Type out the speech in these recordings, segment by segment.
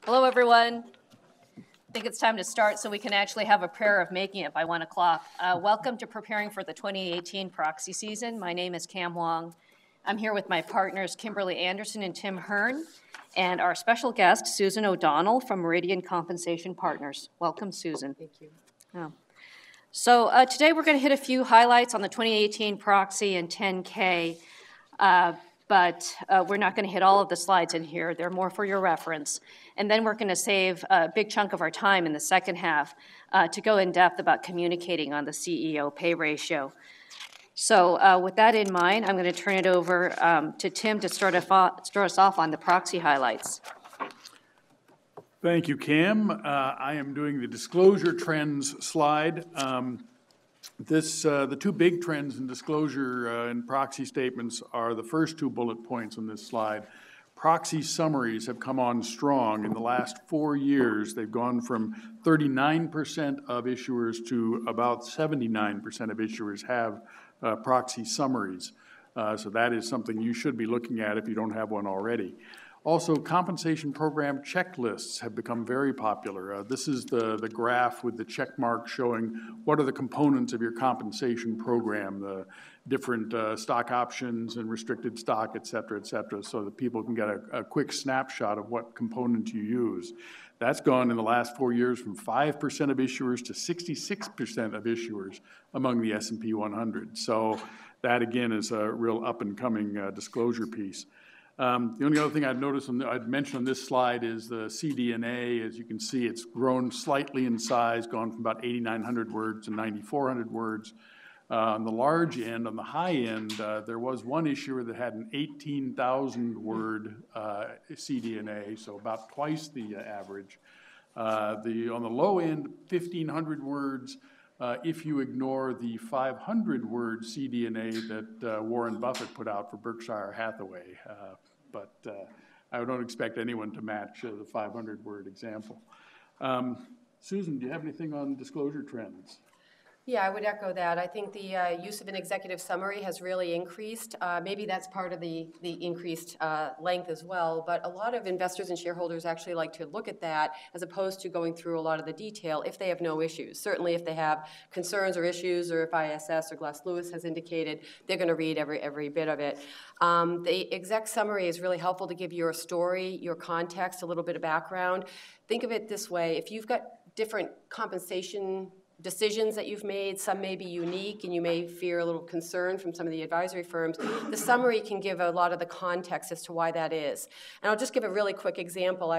Hello, everyone. I think it's time to start so we can actually have a prayer of making it by 1 o'clock. Welcome to preparing for the 2018 Proxy season. My name is Hoang. I'm here with my partners, Kimberley Anderson and Tim Hearn, and our special guest, Susan O'Donnell from Meridian Compensation Partners. Welcome, Susan. Thank you. Oh. So today we're going to hit a few highlights on the 2018 Proxy and 10K. But we're not going to hit all of the slides in here. They're more for your reference. And then we're going to save a big chunk of our time in the second half to go in depth about communicating on the CEO pay ratio. So with that in mind, I'm going to turn it over to Tim to start us off on the Proxy highlights. Thank you, Cam. I am doing the disclosure trends slide. The two big trends in disclosure and proxy statements are the first two bullet points on this slide. Proxy summaries have come on strong. In the last 4 years, they've gone from 39% of issuers to about 79% of issuers have proxy summaries. So that is something you should be looking at if you don't have one already. Also, compensation program checklists have become very popular. This is the graph with the check mark showing what are the components of your compensation program, the different stock options and restricted stock, et cetera, so that people can get a quick snapshot of what component you use. That's gone in the last 4 years from 5% of issuers to 66% of issuers among the S&P 100. So that, again, is a real up-and-coming disclosure piece. The only other thing I'd mentioned on this slide is the CD&A. As you can see, it's grown slightly in size, gone from about 8,900 words to 9,400 words. On the large end, on the high end, there was one issuer that had an 18,000 word CD&A, so about twice the average. On the low end, 1,500 words. If you ignore the 500-word CD&A that Warren Buffett put out for Berkshire Hathaway. But I don't expect anyone to match the 500-word example. Susan, do you have anything on disclosure trends? Yeah, I would echo that. I think the use of an executive summary has really increased. Maybe that's part of the increased length as well, but a lot of investors and shareholders actually like to look at that as opposed to going through a lot of the detail if they have no issues. Certainly if they have concerns or issues, or if ISS or Glass Lewis has indicated, they're going to read every bit of it. The exec summary is really helpful to give your story, your context, a little bit of background. Think of it this way. If you've got different compensation decisions that you've made, some may be unique and you may fear a little concern from some of the advisory firms, the summary can give a lot of the context as to why that is. And I'll just give a really quick example. I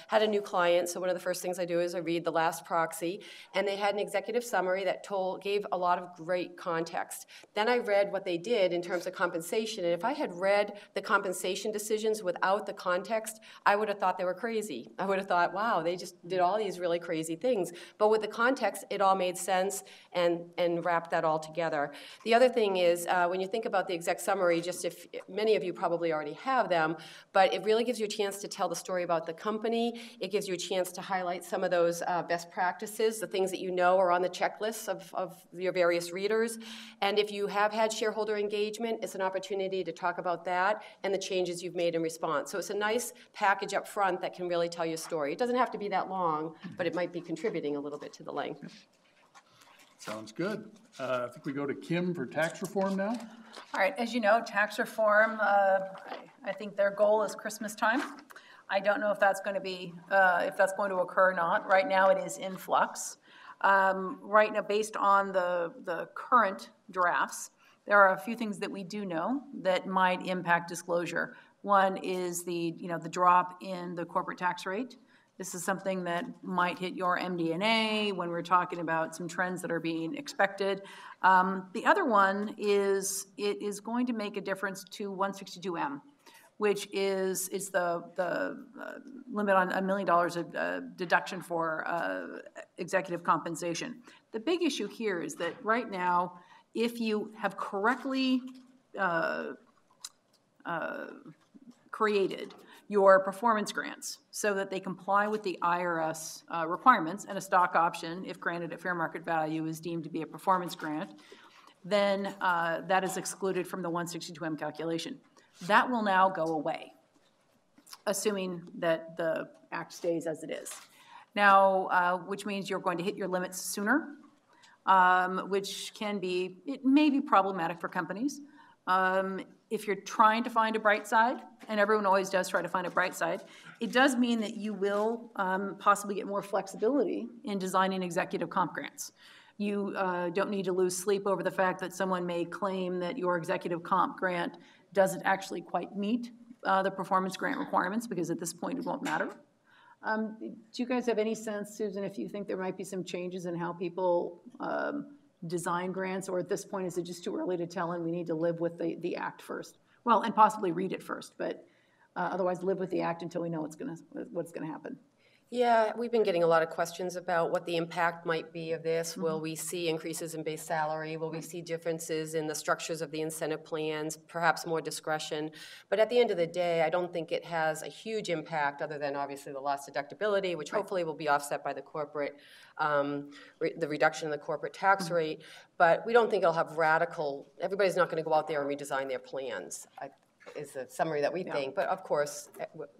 had a new client, so one of the first things I do is I read the last proxy, and they had an executive summary that gave a lot of great context. Then I read what they did in terms of compensation, and if I had read the compensation decisions without the context, I would have thought they were crazy. I would have thought, wow, they just did all these really crazy things. But with the context, it all made sense and wrapped that all together. The other thing is, when you think about the exec summary, just if many of you probably already have them, but it really gives you a chance to tell the story about the company. It gives you a chance to highlight some of those best practices, the things that you know are on the checklists of your various readers. And if you have had shareholder engagement, it's an opportunity to talk about that and the changes you've made in response. So it's a nice package up front that can really tell you a story. It doesn't have to be that long, but it might be contributing a little bit to the length. Sounds good. I think we go to Kim for tax reform now. All right, as you know, tax reform, I think their goal is Christmas time. I don't know if that's going to be, if that's going to occur or not. Right now it is in flux. Right now, based on the current drafts, there are a few things that we do know that might impact disclosure. One is the drop in the corporate tax rate. This is something that might hit your MD&A when we're talking about some trends that are being expected. The other one is it is going to make a difference to 162M, which is the limit on $1 million of deduction for executive compensation. The big issue here is that right now, if you have correctly created your performance grants so that they comply with the IRS requirements, and a stock option, if granted at fair market value, is deemed to be a performance grant, then that is excluded from the 162M calculation. That will now go away, assuming that the act stays as it is. Now, which means you're going to hit your limits sooner, which it may be problematic for companies. If you're trying to find a bright side, and everyone always does try to find a bright side, it does mean that you will possibly get more flexibility in designing executive comp grants. You don't need to lose sleep over the fact that someone may claim that your executive comp grant doesn't actually quite meet the performance grant requirements, because at this point it won't matter. Do you guys have any sense, Susan, if you think there might be some changes in how people design grants, or at this point is it just too early to tell and we need to live with the act first? Well, and possibly read it first, but otherwise live with the act until we know what's gonna happen. Yeah, we've been getting a lot of questions about what the impact might be of this. Will we see increases in base salary? Will we see differences in the structures of the incentive plans, perhaps more discretion? But at the end of the day, I don't think it has a huge impact, other than obviously the loss deductibility, which hopefully will be offset by the corporate, the reduction in the corporate tax rate. But we don't think it'll have everybody's not going to go out there and redesign their plans. Is the summary that we think. But of course,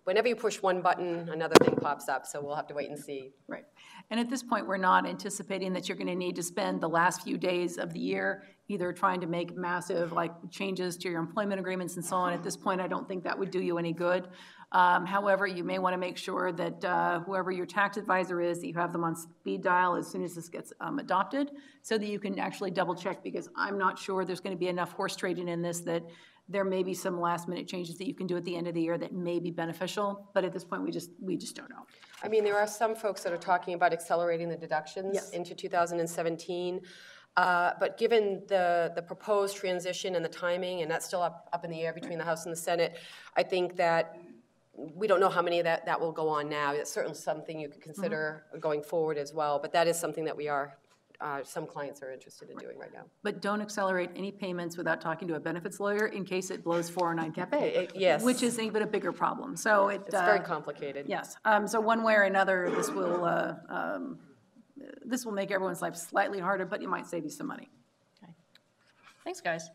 whenever you push one button, another thing pops up, so we'll have to wait and see. Right. And at this point, we're not anticipating that you're going to need to spend the last few days of the year either trying to make massive changes to your employment agreements and so on. At this point, I don't think that would do you any good. However, you may want to make sure that whoever your tax advisor is, that you have them on speed dial as soon as this gets adopted, so that you can actually double check, because I'm not sure there's going to be enough horse trading in this that there may be some last minute changes that you can do at the end of the year that may be beneficial, but at this point we just don't know. I mean, there are some folks that are talking about accelerating the deductions into 2017. But given the proposed transition and the timing, and that's still up in the air between the House and the Senate, I think that we don't know how many of that will go on now. It's certainly something you could consider going forward as well, but that is something that some clients are interested in doing right now. But don't accelerate any payments without talking to a benefits lawyer in case it blows 409 Cap A, yes. Which is even a bigger problem. So it's very complicated. Yes. So one way or another, this will make everyone's life slightly harder, but it might save you some money. Okay. Thanks, guys.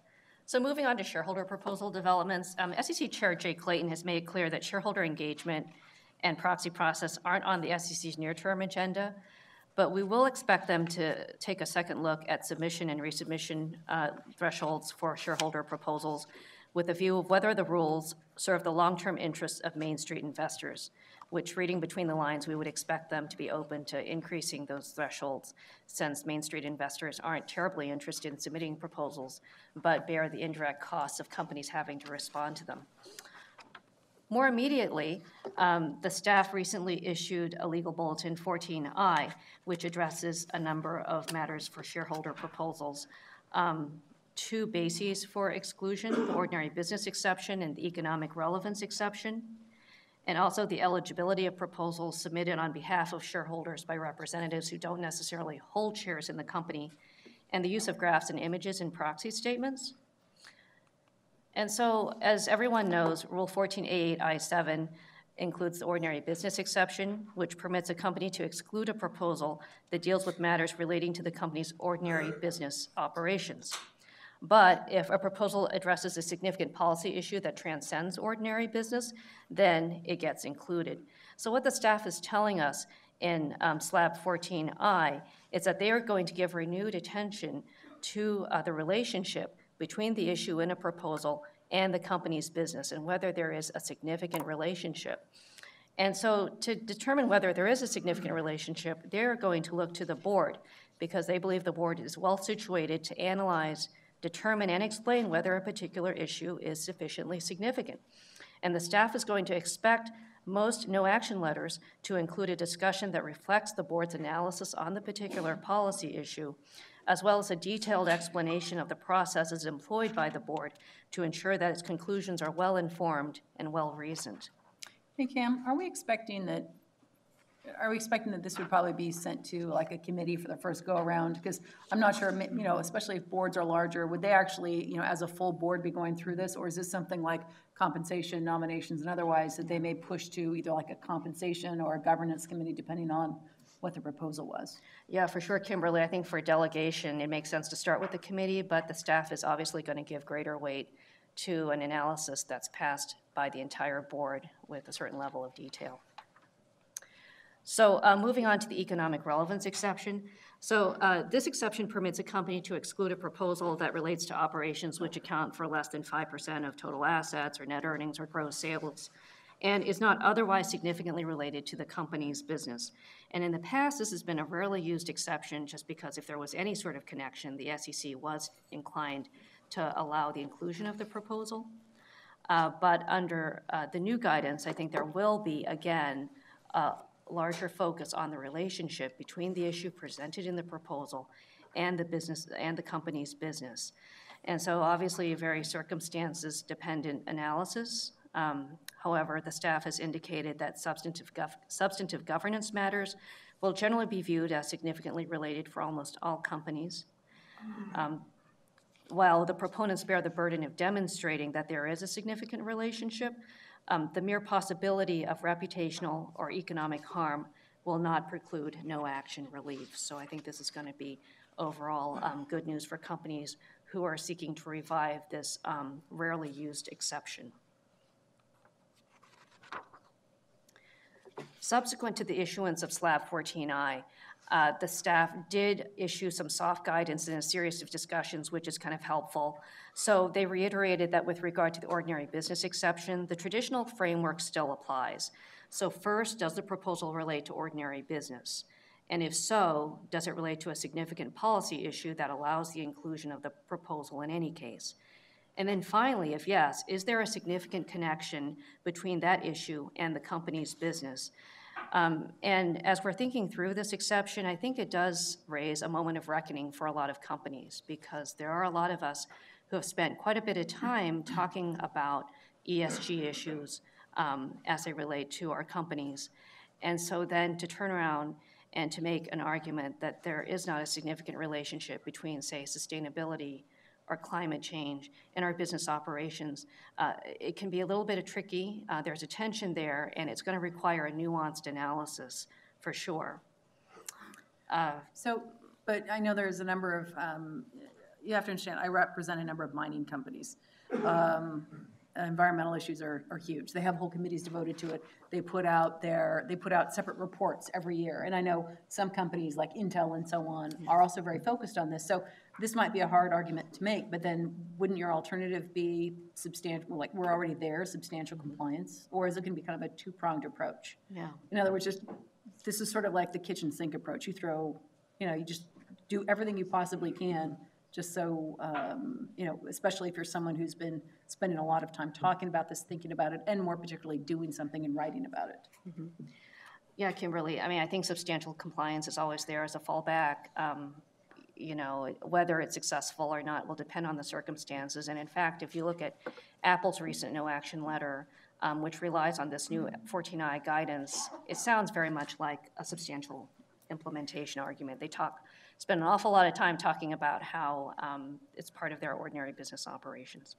So moving on to shareholder proposal developments, SEC Chair Jay Clayton has made it clear that shareholder engagement and proxy process aren't on the SEC's near-term agenda, but we will expect them to take a second look at submission and resubmission thresholds for shareholder proposals with a view of whether the rules serve the long-term interests of Main Street investors, which, reading between the lines, we would expect them to be open to increasing those thresholds, since Main Street investors aren't terribly interested in submitting proposals, but bear the indirect costs of companies having to respond to them. More immediately, the staff recently issued a legal bulletin 14I, which addresses a number of matters for shareholder proposals. Two bases for exclusion, the ordinary business exception and the economic relevance exception, and also the eligibility of proposals submitted on behalf of shareholders by representatives who don't necessarily hold shares in the company, and the use of graphs and images in proxy statements. And so, as everyone knows, Rule 14A8I7 includes the ordinary business exception, which permits a company to exclude a proposal that deals with matters relating to the company's ordinary business operations. But if a proposal addresses a significant policy issue that transcends ordinary business, then it gets included. So what the staff is telling us in SLAB 14I is that they are going to give renewed attention to the relationship between the issue in a proposal and the company's business, and whether there is a significant relationship. And so to determine whether there is a significant relationship, they're going to look to the board, because they believe the board is well situated to analyze, determine, and explain whether a particular issue is sufficiently significant. And the staff is going to expect most no-action letters to include a discussion that reflects the board's analysis on the particular policy issue, as well as a detailed explanation of the processes employed by the board to ensure that its conclusions are well-informed and well-reasoned. Hey, Cam, are we expecting that this would probably be sent to like a committee for the first go-around? Because I'm not sure, especially if boards are larger, would they actually, as a full board be going through this? Or is this something like compensation, nominations, and otherwise that they may push to either like a compensation or a governance committee, depending on what the proposal was? Yeah, for sure, Kimberley. I think for delegation, it makes sense to start with the committee, but the staff is obviously going to give greater weight to an analysis that's passed by the entire board with a certain level of detail. So moving on to the economic relevance exception. So this exception permits a company to exclude a proposal that relates to operations which account for less than 5% of total assets or net earnings or gross sales, and is not otherwise significantly related to the company's business. And in the past, this has been a rarely used exception just because if there was any sort of connection, the SEC was inclined to allow the inclusion of the proposal. But under the new guidance, I think there will be, again, a larger focus on the relationship between the issue presented in the proposal and the business and the company's business. And so obviously a very circumstances-dependent analysis. However, the staff has indicated that substantive governance matters will generally be viewed as significantly related for almost all companies. While the proponents bear the burden of demonstrating that there is a significant relationship, the mere possibility of reputational or economic harm will not preclude no action relief. So I think this is going to be overall good news for companies who are seeking to revive this rarely used exception. Subsequent to the issuance of SLAB 14I, the staff did issue some soft guidance in a series of discussions, which is kind of helpful. So they reiterated that with regard to the ordinary business exception, the traditional framework still applies. So first, does the proposal relate to ordinary business? And if so, does it relate to a significant policy issue that allows the inclusion of the proposal in any case? And then finally, if yes, is there a significant connection between that issue and the company's business? And as we're thinking through this exception, I think it does raise a moment of reckoning for a lot of companies because there are a lot of us who have spent quite a bit of time talking about ESG issues as they relate to our companies. And so then to turn around and to make an argument that there is not a significant relationship between, say, sustainability or climate change in our business operations, it can be a little bit tricky. There's a tension there, and it's going to require a nuanced analysis for sure. But I know there's a number of, you have to understand, I represent a number of mining companies. Environmental issues are huge. They have whole committees devoted to it. They put out separate reports every year. And I know some companies like Intel and so on are also very focused on this. So this might be a hard argument to make, but then wouldn't your alternative be substantial, like we're already there, substantial compliance? Or is it going to be kind of a two-pronged approach? Yeah. In other words, this is sort of like the kitchen sink approach. You just do everything you possibly can just so, especially if you're someone who's been spending a lot of time talking about this, thinking about it, and more particularly doing something and writing about it. Mm-hmm. Yeah, Kimberly, I mean, I think substantial compliance is always there as a fallback. Whether it's successful or not will depend on the circumstances. And in fact, if you look at Apple's recent no action letter, which relies on this new 14I guidance, it sounds very much like a substantial implementation argument. They spend an awful lot of time talking about how it's part of their ordinary business operations.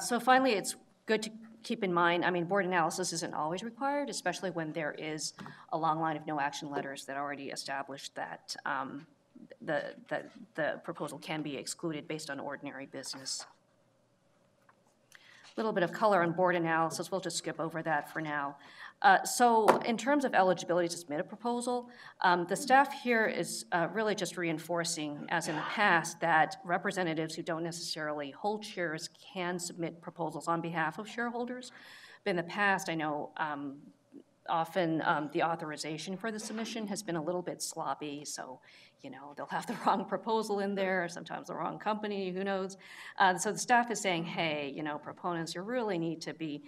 So finally, it's good to keep in mind, I mean, board analysis isn't always required, especially when there is a long line of no action letters that already established that the proposal can be excluded based on ordinary business. A little bit of color on board analysis, we'll just skip over that for now. So in terms of eligibility to submit a proposal, the staff here is really just reinforcing, as in the past, that representatives who don't necessarily hold shares can submit proposals on behalf of shareholders. But in the past, I know often the authorization for the submission has been a little bit sloppy, so they'll have the wrong proposal in there, or sometimes the wrong company, who knows. So the staff is saying, hey, proponents, you really need to be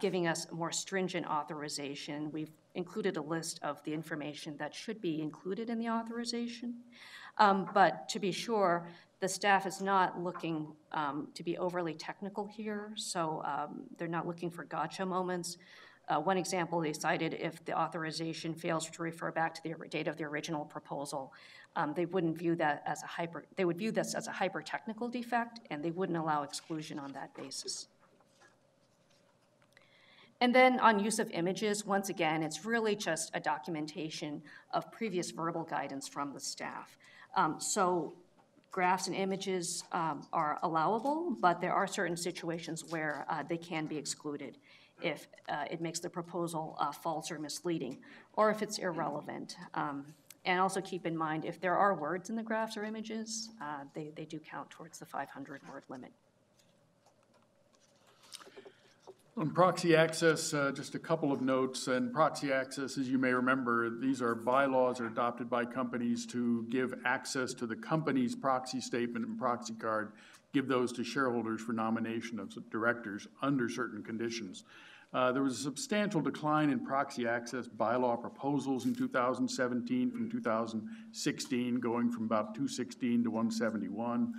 giving us more stringent authorization. We've included a list of the information that should be included in the authorization. But to be sure, the staff is not looking to be overly technical here, so they're not looking for gotcha moments. One example they cited, if the authorization fails to refer back to the date of the original proposal, they wouldn't view that as they would view this as a hyper-technical defect, and they wouldn't allow exclusion on that basis. And then on use of images, once again, it's really just a documentation of previous verbal guidance from the staff. So graphs and images are allowable, but there are certain situations where they can be excluded. if it makes the proposal false or misleading, or if it's irrelevant. And also keep in mind, if there are words in the graphs or images, they do count towards the 500-word limit. On proxy access, just a couple of notes. And proxy access, as you may remember, these are bylaws that are adopted by companies to give access to the company's proxy statement and proxy card, give those to shareholders for nomination of directors under certain conditions. There was a substantial decline in proxy access bylaw proposals in 2017 from 2016, going from about 216 to 171.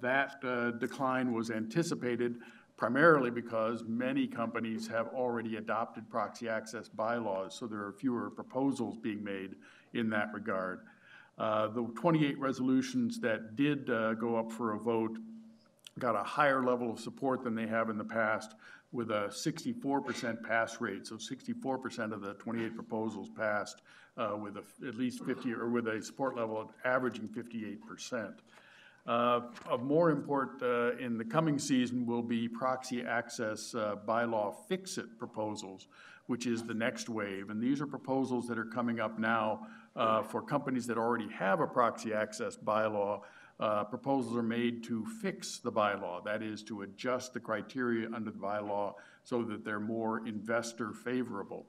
That decline was anticipated primarily because many companies have already adopted proxy access bylaws, so there are fewer proposals being made in that regard. The 28 resolutions that did go up for a vote got a higher level of support than they have in the past, with a 64% pass rate. So 64% of the 28 proposals passed with at least 50, or with a support level averaging 58%. Of more import in the coming season will be proxy access bylaw fix-it proposals, which is the next wave. And these are proposals that are coming up now for companies that already have a proxy access bylaw. Proposals are made to fix the bylaw, that is, to adjust the criteria under the bylaw so that they're more investor favorable.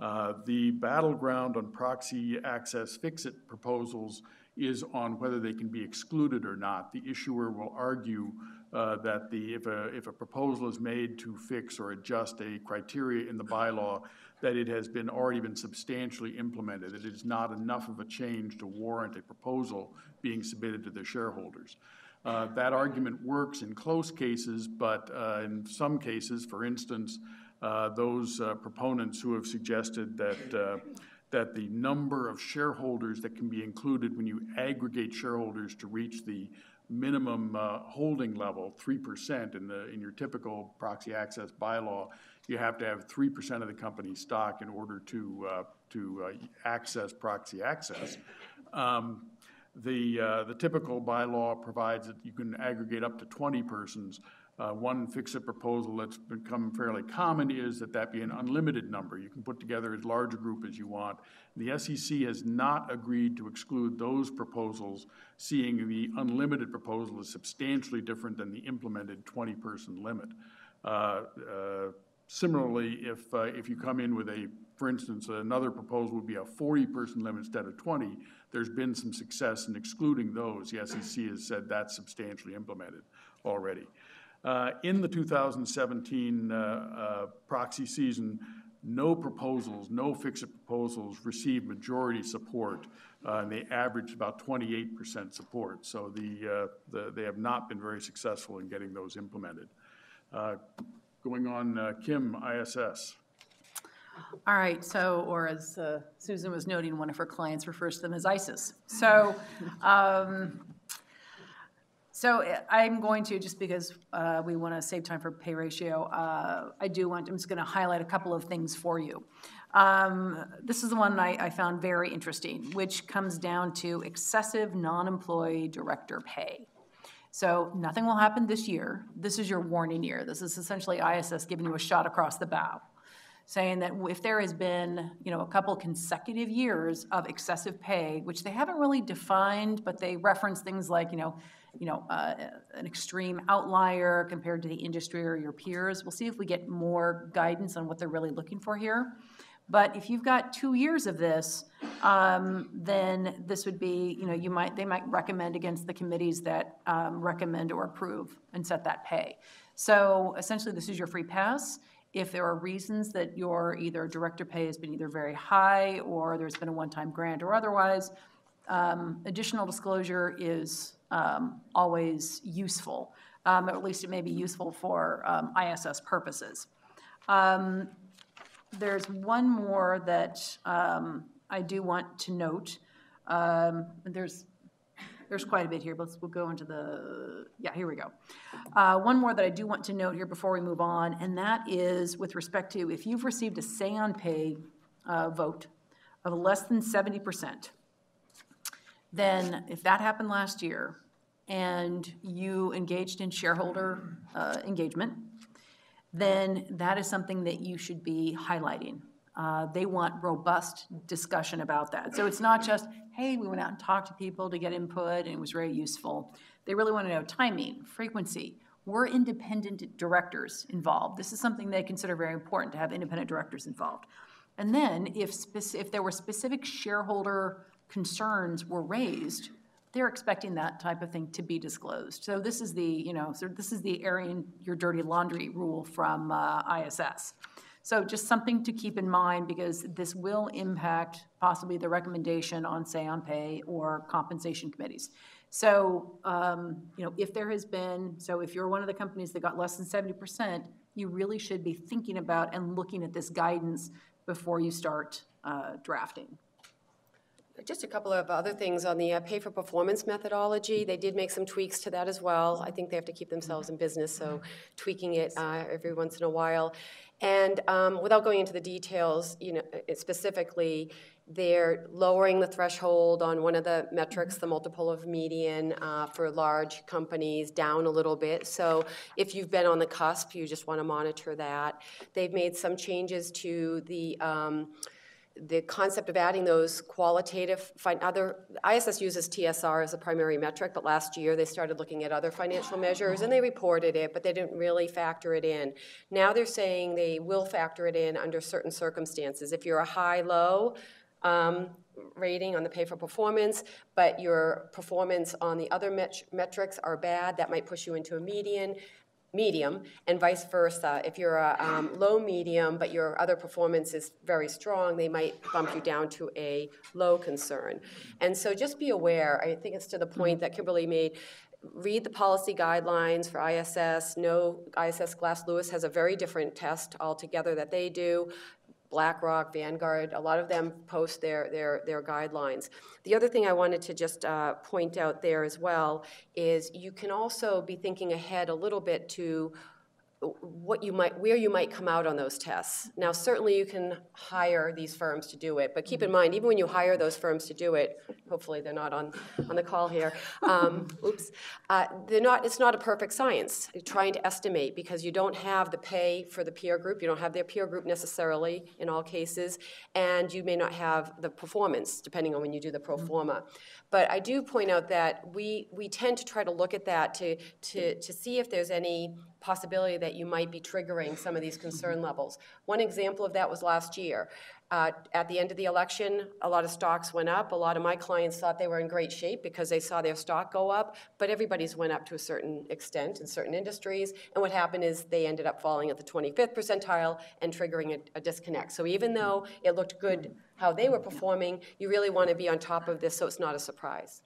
The battleground on proxy access fix-it proposals is on whether they can be excluded or not. The issuer will argue that if a proposal is made to fix or adjust a criteria in the bylaw, that it has already been substantially implemented. It is not enough of a change to warrant a proposal being submitted to the shareholders. That argument works in close cases, but in some cases, for instance, those proponents who have suggested that the number of shareholders that can be included when you aggregate shareholders to reach the minimum holding level, 3% in your typical proxy access bylaw, you have to have 3% of the company's stock in order to access proxy access. The typical bylaw provides that you can aggregate up to 20 persons. One fix-it proposal that's become fairly common is that be an unlimited number. You can put together as large a group as you want. The SEC has not agreed to exclude those proposals, seeing the unlimited proposal is substantially different than the implemented 20-person limit. Similarly, if you come in with for instance, another proposal would be a 40-person limit instead of 20, there's been some success in excluding those. The SEC has said that's substantially implemented already. In the 2017 proxy season, no fix-it proposals received majority support, and they averaged about 28% support. So they have not been very successful in getting those implemented. Going on, Kim, ISS. All right, so, or as Susan was noting, one of her clients refers to them as ISIS. So, so I'm going to, just because we want to save time for pay ratio, I'm just going to highlight a couple of things for you. This is the one I found very interesting, which comes down to excessive non-employee director pay. So nothing will happen this year. This is your warning year. This is essentially ISS giving you a shot across the bow, saying that if there has been, a couple consecutive years of excessive pay, which they haven't really defined, but they reference things like, an extreme outlier compared to the industry or your peers. We'll see if we get more guidance on what they're really looking for here. But if you've got 2 years of this, then this would be, they might recommend against the committees that recommend or approve and set that pay. So essentially, this is your free pass. If there are reasons that your either director pay has been either very high or there's been a one-time grant or otherwise, additional disclosure is always useful, or at least it may be useful for ISS purposes. There's one more that I do want to note. There's quite a bit here, but we'll go into here we go. One more that I do want to note here before we move on, and that is with respect to if you've received a say on pay vote of less than 70%, then if that happened last year and you engaged in shareholder engagement, then that is something that you should be highlighting. They want robust discussion about that. So it's not just, hey, we went out and talked to people to get input and it was very useful. They really want to know timing, frequency. Were independent directors involved? This is something they consider very important, to have independent directors involved. And then if there were specific shareholder concerns were raised, they're expecting that type of thing to be disclosed. So this is the, this is the airing your dirty laundry rule from ISS. So just something to keep in mind, because this will impact possibly the recommendation on, say, on pay or compensation committees. So, if there has been, so if you're one of the companies that got less than 70%, you really should be thinking about and looking at this guidance before you start drafting. Just a couple of other things on the pay for performance methodology. They did make some tweaks to that as well. I think they have to keep themselves in business, so tweaking it every once in a while. And without going into the details, specifically, they're lowering the threshold on one of the metrics, the multiple of median for large companies, down a little bit. So if you've been on the cusp, you just want to monitor that. They've made some changes to the concept of adding those qualitative, ISS uses TSR as a primary metric, but last year they started looking at other financial measures and they reported it, but they didn't really factor it in. Now they're saying they will factor it in under certain circumstances. If you're a high-low rating on the pay for performance, but your performance on the other metrics are bad, that might push you into a medium, and vice versa. If you're a low medium, but your other performance is very strong, they might bump you down to a low concern. And so just be aware, I think it's to the point that Kimberley made, read the policy guidelines for ISS. No, ISS Glass Lewis has a very different test altogether that they do. BlackRock, Vanguard, a lot of them post their guidelines. The other thing I wanted to just point out there as well is you can also be thinking ahead a little bit to where you might come out on those tests. Now, certainly you can hire these firms to do it, but keep in mind, even when you hire those firms to do it, hopefully they're not on the call here, it's not a perfect science, trying to estimate, because you don't have the pay for the peer group, you don't have their peer group necessarily in all cases, and you may not have the performance, depending on when you do the pro forma. But I do point out that we tend to try to look at that to see if there's any possibility that you might be triggering some of these concern levels. One example of that was last year. At the end of the election, a lot of stocks went up. A lot of my clients thought they were in great shape because they saw their stock go up, but everybody's went up to a certain extent in certain industries, and what happened is they ended up falling at the 25th percentile and triggering a disconnect. So even though it looked good how they were performing, you really want to be on top of this so it's not a surprise.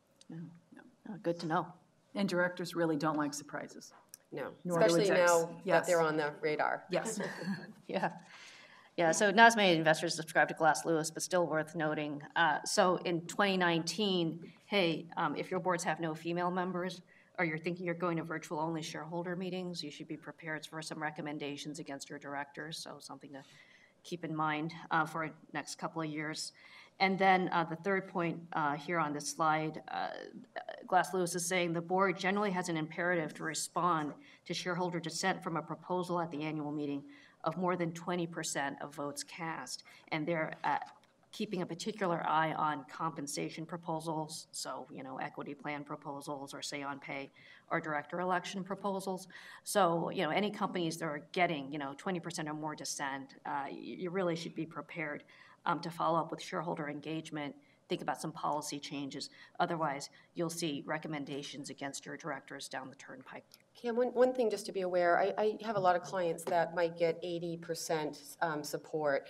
Good to know. And directors really don't like surprises. No, Nor do especially execs. now Yes. that they're on the radar. Yes. Yeah, so not as many investors subscribe to Glass Lewis, but still worth noting. So in 2019, hey, if your boards have no female members, or you're thinking you're going to virtual-only shareholder meetings, you should be prepared for some recommendations against your directors, so something to keep in mind for the next couple of years. And then the third point here on this slide, Glass Lewis is saying the board generally has an imperative to respond to shareholder dissent from a proposal at the annual meeting of more than 20% of votes cast. And they're keeping a particular eye on compensation proposals, so, equity plan proposals, or say on pay or director election proposals. So, any companies that are getting, 20% or more dissent, you really should be prepared to follow up with shareholder engagement, think about some policy changes. Otherwise, you'll see recommendations against your directors down the turnpike. Kim, one thing just to be aware, I have a lot of clients that might get 80% support,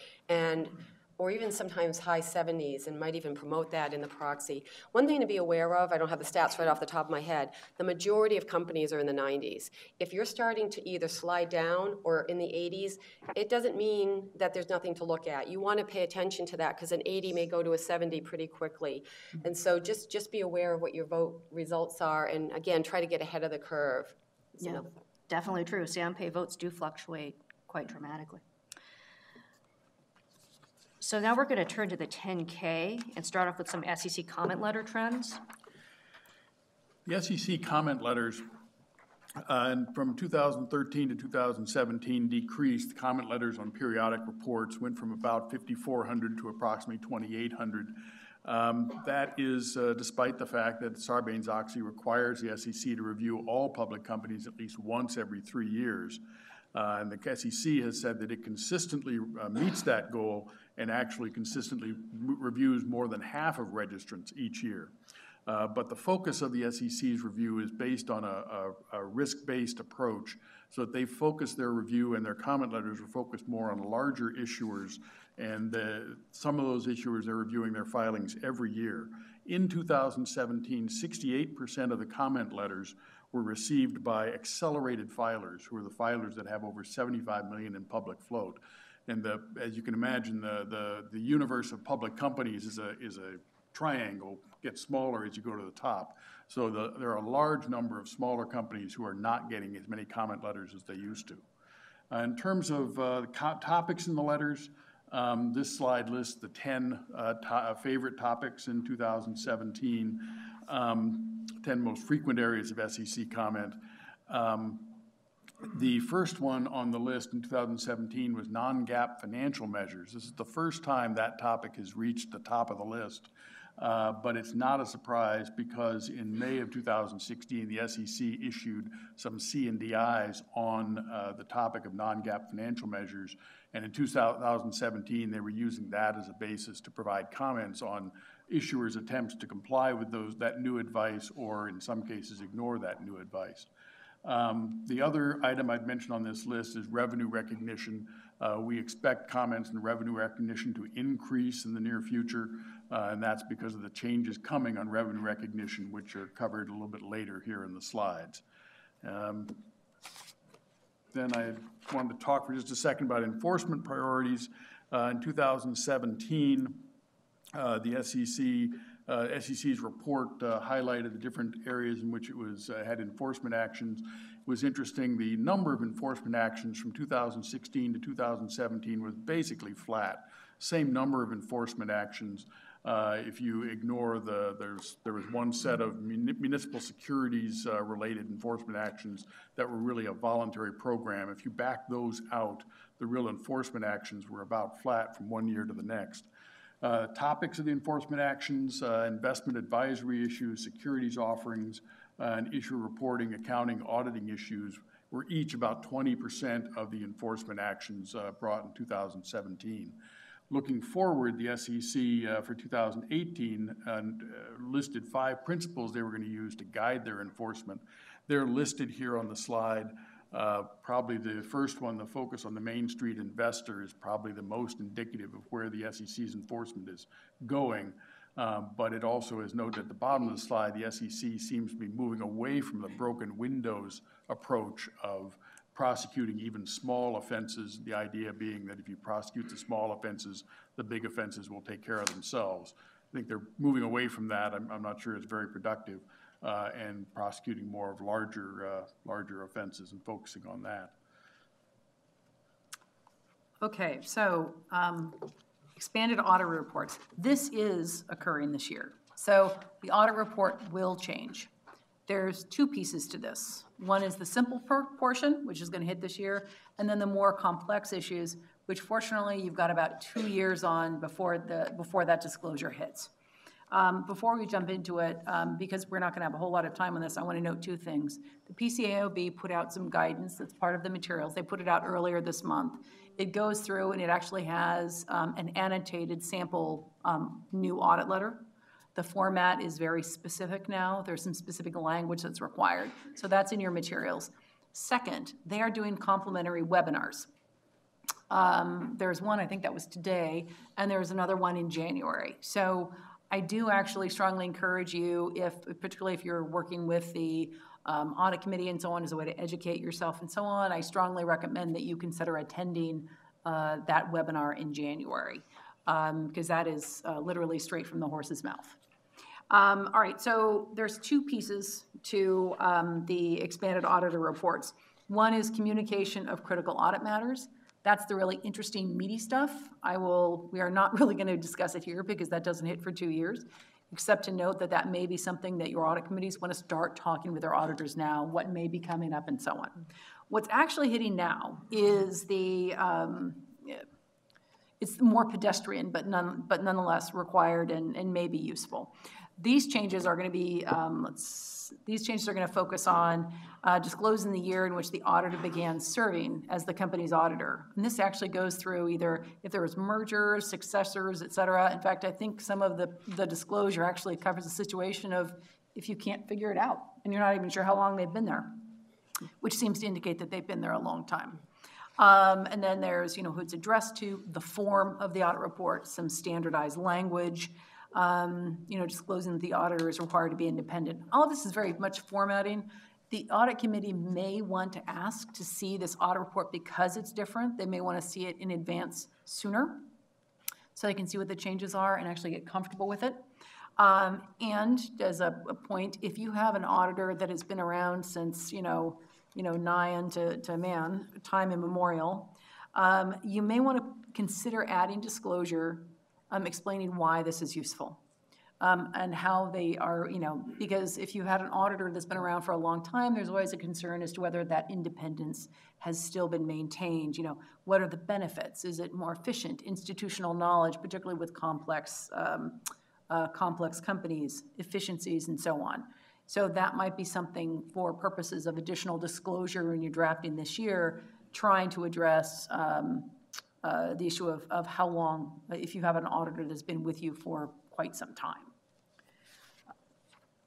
or even sometimes high 70s, and might even promote that in the proxy. One thing to be aware of, I don't have the stats right off the top of my head, the majority of companies are in the 90s. If you're starting to either slide down or in the 80s, it doesn't mean that there's nothing to look at. You want to pay attention to that, because an 80 may go to a 70 pretty quickly. And so just be aware of what your vote results are, and again, try to get ahead of the curve. Yeah, definitely true. Sam-pay votes do fluctuate quite dramatically. So now we're going to turn to the 10K and start off with some SEC comment letter trends. The SEC comment letters And from 2013 to 2017 decreased. Comment letters on periodic reports went from about 5,400 to approximately 2,800. That is despite the fact that Sarbanes-Oxley requires the SEC to review all public companies at least once every 3 years. And the SEC has said that it consistently meets that goal and actually consistently reviews more than half of registrants each year. But the focus of the SEC's review is based on a risk-based approach, so that they focus their review and their comment letters are focused more on larger issuers, and some of those issuers are reviewing their filings every year. In 2017, 68% of the comment letters were received by accelerated filers, who are the filers that have over 75 million in public float. And as you can imagine, the universe of public companies is a triangle, gets smaller as you go to the top. So there are a large number of smaller companies who are not getting as many comment letters as they used to. In terms of topics in the letters, this slide lists the 10 favorite topics in 2017, 10 most frequent areas of SEC comment. The first one on the list in 2017 was non-GAAP financial measures. This is the first time that topic has reached the top of the list. But it's not a surprise because in May of 2016, the SEC issued some C&DIs on the topic of non-GAAP financial measures. And in 2017, they were using that as a basis to provide comments on issuers' attempts to comply with that new advice, or in some cases ignore that new advice. The other item I'd mention on this list is revenue recognition. We expect comments in revenue recognition to increase in the near future, and that's because of the changes coming on revenue recognition, which are covered a little bit later here in the slides. Then I wanted to talk for just a second about enforcement priorities. In 2017, the SEC's report highlighted the different areas in which it had enforcement actions. It was interesting, the number of enforcement actions from 2016 to 2017 was basically flat. Same number of enforcement actions. If you ignore there was one set of municipal securities related enforcement actions that were really a voluntary program. If you back those out, the real enforcement actions were about flat from one year to the next. Topics of the enforcement actions, investment advisory issues, securities offerings, and issue reporting, accounting, auditing issues were each about 20% of the enforcement actions brought in 2017. Looking forward, the SEC for 2018 listed 5 principles they were going to use to guide their enforcement. They're listed here on the slide. Probably the first one, the focus on the Main Street investor, is probably the most indicative of where the SEC's enforcement is going. But it also is noted at the bottom of the slide, the SEC seems to be moving away from the broken windows approach of prosecuting even small offenses, the idea being that if you prosecute the small offenses, the big offenses will take care of themselves. I think they're moving away from that. I'm not sure it's very productive, and prosecuting more of larger offenses and focusing on that. Okay, so expanded audit reports. This is occurring this year. So the audit report will change. There's 2 pieces to this. One is the simple portion, which is going to hit this year, and then the more complex issues, which fortunately you've got about 2 years on before that disclosure hits. Before we jump into it, because we're not going to have a whole lot of time on this, I want to note 2 things. The PCAOB put out some guidance that's part of the materials. They put it out earlier this month. It goes through and it actually has an annotated sample new audit letter. The format is very specific now. There's some specific language that's required. So that's in your materials. Second, they are doing complimentary webinars. There's one, I think that was today, and there's another one in January. So I do actually strongly encourage you, particularly if you're working with the audit committee and so on as a way to educate yourself and so on, I strongly recommend that you consider attending that webinar in January, because that is literally straight from the horse's mouth. All right, so there's 2 pieces to the expanded auditor reports. One is communication of critical audit matters. That's the really interesting, meaty stuff. We are not really going to discuss it here because that doesn't hit for 2 years. except to note that that may be something that your audit committees want to start talking with their auditors now, what may be coming up and so on. What's actually hitting now is it's more pedestrian, but nonetheless required and may be useful. These changes are going to be, these changes are going to focus on disclosing the year in which the auditor began serving as the company's auditor. And this actually goes through either if there was mergers, successors, et cetera. In fact, I think some of the disclosure actually covers the situation of if you can't figure it out and you're not even sure how long they've been there, which seems to indicate that they've been there a long time. And then there's, who it's addressed to, the form of the audit report, some standardized language, disclosing that the auditor is required to be independent. All of this is very much formatting. The audit committee may want to ask to see this audit report because it's different. They may want to see it in advance sooner so they can see what the changes are and actually get comfortable with it. And as a point, if you have an auditor that has been around since, nigh to man, time immemorial, you may want to consider adding disclosure explaining why this is useful and how they are, because if you had an auditor that's been around for a long time, there's always a concern as to whether that independence has still been maintained. What are the benefits? Is it more efficient? Institutional knowledge, particularly with complex companies, efficiencies, and so on. So that might be something for purposes of additional disclosure when you're drafting this year, trying to address the issue of how long, if you have an auditor that's been with you for quite some time.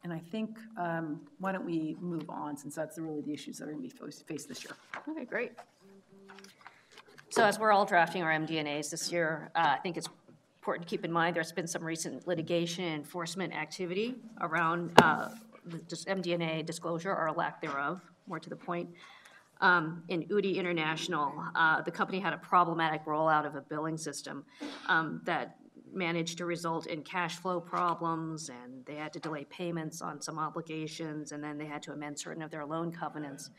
And I think, why don't we move on, since that's really the issues that are going to be faced this year. Okay, great. So as we're all drafting our MD&As this year, I think it's important to keep in mind there's been some recent litigation and enforcement activity around MD&A disclosure or lack thereof, more to the point. In UDI International, the company had a problematic rollout of a billing system that managed to result in cash flow problems, and they had to delay payments on some obligations, and then they had to amend certain of their loan covenants.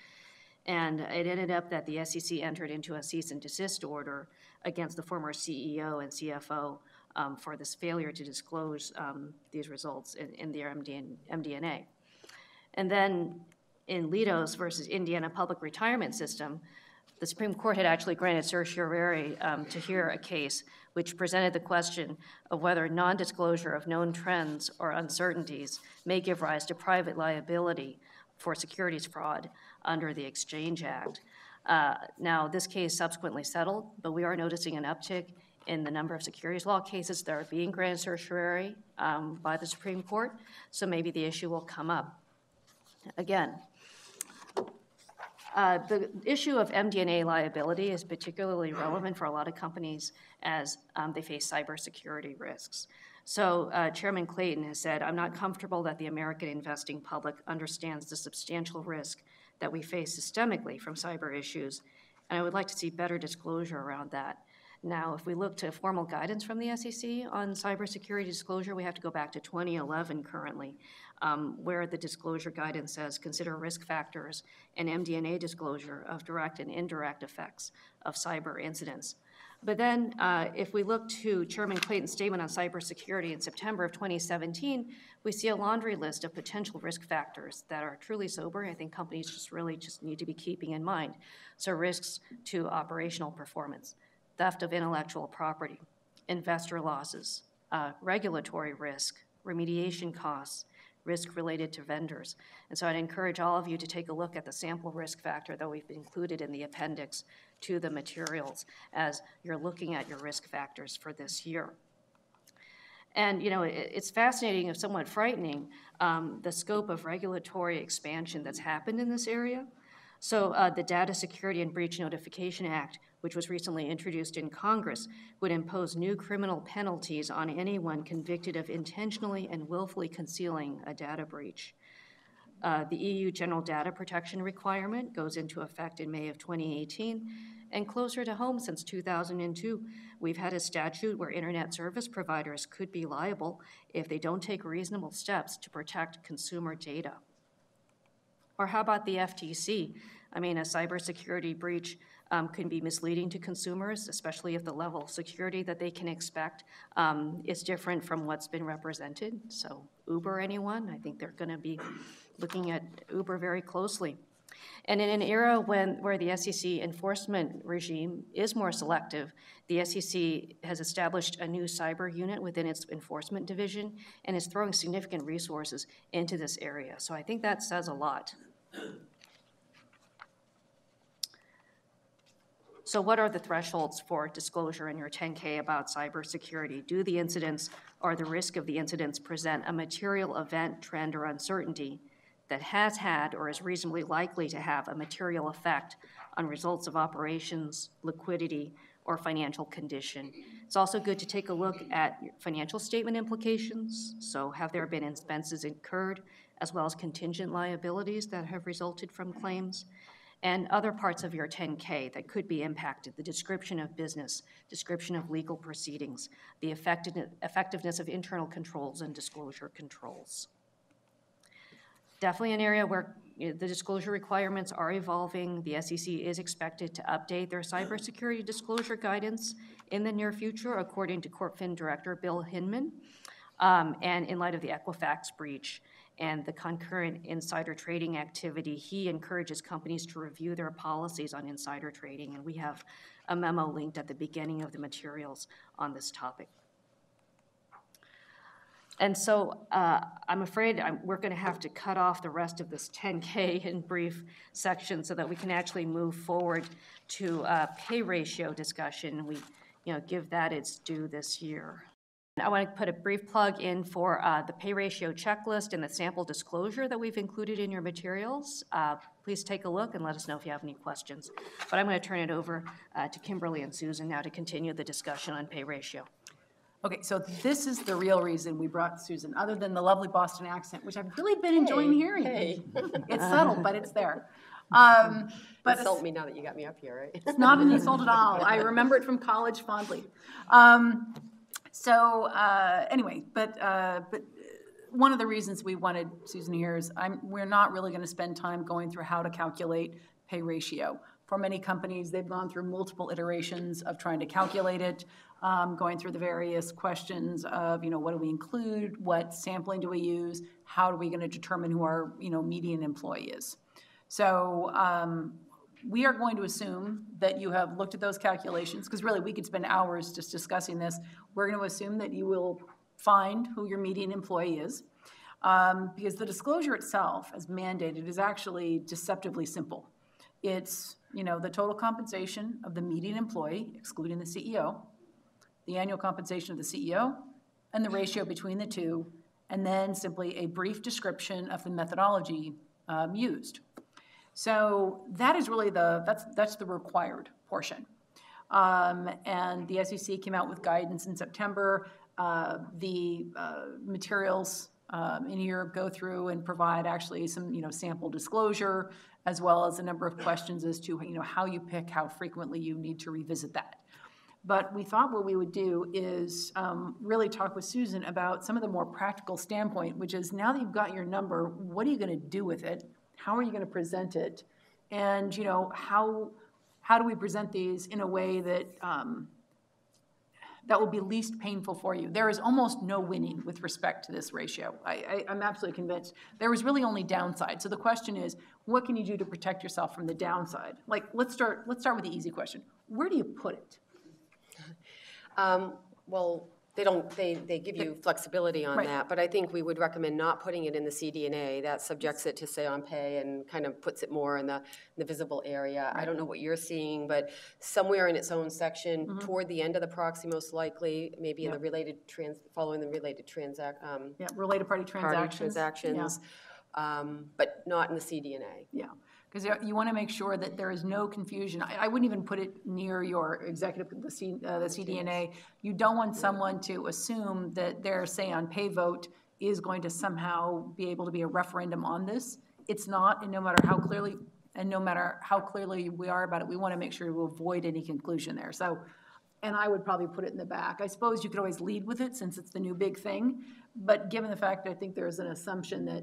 And it ended up that the SEC entered into a cease and desist order against the former CEO and CFO for this failure to disclose these results in their MD&A. And then in Lidos versus Indiana Public Retirement System, the Supreme Court had actually granted certiorari to hear a case which presented the question of whether non-disclosure of known trends or uncertainties may give rise to private liability for securities fraud under the Exchange Act. Now, this case subsequently settled, but we are noticing an uptick in the number of securities law cases that are being granted certiorari by the Supreme Court, so maybe the issue will come up again. The issue of MD&A liability is particularly relevant for a lot of companies as they face cybersecurity risks. So Chairman Clayton has said, I'm not comfortable that the American investing public understands the substantial risk that we face systemically from cyber issues, and I would like to see better disclosure around that. Now, if we look to formal guidance from the SEC on cybersecurity disclosure, we have to go back to 2011 currently, where the disclosure guidance says consider risk factors and MD&A disclosure of direct and indirect effects of cyber incidents. But then if we look to Chairman Clayton's statement on cybersecurity in September of 2017, we see a laundry list of potential risk factors that are truly sobering. I think companies just need to be keeping in mind. So risks to operational performance, theft of intellectual property, investor losses, regulatory risk, remediation costs, risk related to vendors. And so I'd encourage all of you to take a look at the sample risk factor that we've included in the appendix to the materials as you're looking at your risk factors for this year. And it's fascinating and somewhat frightening, the scope of regulatory expansion that's happened in this area. So the Data Security and Breach Notification Act, which was recently introduced in Congress, would impose new criminal penalties on anyone convicted of intentionally and willfully concealing a data breach. The EU General Data Protection Requirement goes into effect in May of 2018, and closer to home since 2002, we've had a statute where internet service providers could be liable if they don't take reasonable steps to protect consumer data. Or how about the FTC? I mean, a cybersecurity breach can be misleading to consumers, especially if the level of security that they can expect is different from what's been represented. So Uber, anyone? I think they're going to be looking at Uber very closely. And in an era where the SEC enforcement regime is more selective, the SEC has established a new cyber unit within its enforcement division and is throwing significant resources into this area. So I think that says a lot. So what are the thresholds for disclosure in your 10K about cybersecurity? Do the incidents or the risk of the incidents present a material event, trend, or uncertainty that has had or is reasonably likely to have a material effect on results of operations, liquidity, or financial condition? It's also good to take a look at financial statement implications. So have there been expenses incurred as well as contingent liabilities that have resulted from claims? And other parts of your 10K that could be impacted: the description of business, description of legal proceedings, the effectiveness of internal controls and disclosure controls. Definitely an area where the disclosure requirements are evolving. The SEC is expected to update their cybersecurity disclosure guidance in the near future, according to CorpFin Director Bill Hinman, and in light of the Equifax breach and the concurrent insider trading activity, he encourages companies to review their policies on insider trading, and we have a memo linked at the beginning of the materials on this topic. And so I'm afraid we're going to have to cut off the rest of this 10K in brief section so that we can actually move forward to pay ratio discussion. We give that its due this year. I want to put a brief plug in for the pay ratio checklist and the sample disclosure that we've included in your materials. Please take a look and let us know if you have any questions. But I'm going to turn it over to Kimberley and Susan now to continue the discussion on pay ratio. Okay, so this is the real reason we brought Susan, other than the lovely Boston accent, which I've really been enjoying hearing. Hey. It's subtle, but it's there. But insult me now that you got me up here, right? It's not an insult at all. I remember it from college fondly. Anyway, but one of the reasons we wanted Susan here is we're not really going to spend time going through how to calculate pay ratio. For many companies, they've gone through multiple iterations of trying to calculate it, going through the various questions of, what do we include, what sampling do we use, how are we going to determine who our, median employee is. So we are going to assume that you have looked at those calculations, because really we could spend hours just discussing this. We're going to assume that you will find who your median employee is, because the disclosure itself, as mandated, is actually deceptively simple. It's, the total compensation of the median employee, excluding the CEO, the annual compensation of the CEO, and the ratio between the two, and then simply a brief description of the methodology used. So that is really that's the required portion. And the SEC came out with guidance in September. The materials in here go through and provide actually some sample disclosure, as well as a number of questions as to how you pick, how frequently you need to revisit that. But we thought what we would do is really talk with Susan about some of the more practical standpoint, which is, now that you've got your number, what are you going to do with it? How are you going to present it? And how do we present these in a way that that will be least painful for you? There is almost no winning with respect to this ratio. I'm absolutely convinced. There is really only downside. So the question is, what can you do to protect yourself from the downside? Like, let's start with the easy question. Where do you put it? Well, they give you flexibility on that, but I think we would recommend not putting it in the CD&A. That subjects it to say on pay and kind of puts it more in the visible area. I don't know what you're seeing, but somewhere in its own section, toward the end of the proxy, most likely, maybe in the related following the related related party transactions. But not in the CD&A. Yeah. Because you want to make sure that there is no confusion. I wouldn't even put it near your executive, the CD&A. You don't want someone to assume that their say on pay vote is going to somehow be able to be a referendum on this. It's not, and no matter how clearly we are about it, we want to make sure to avoid any conclusion there. So, and I would probably put it in the back. I suppose you could always lead with it since it's the new big thing, but given the fact that I think there's an assumption that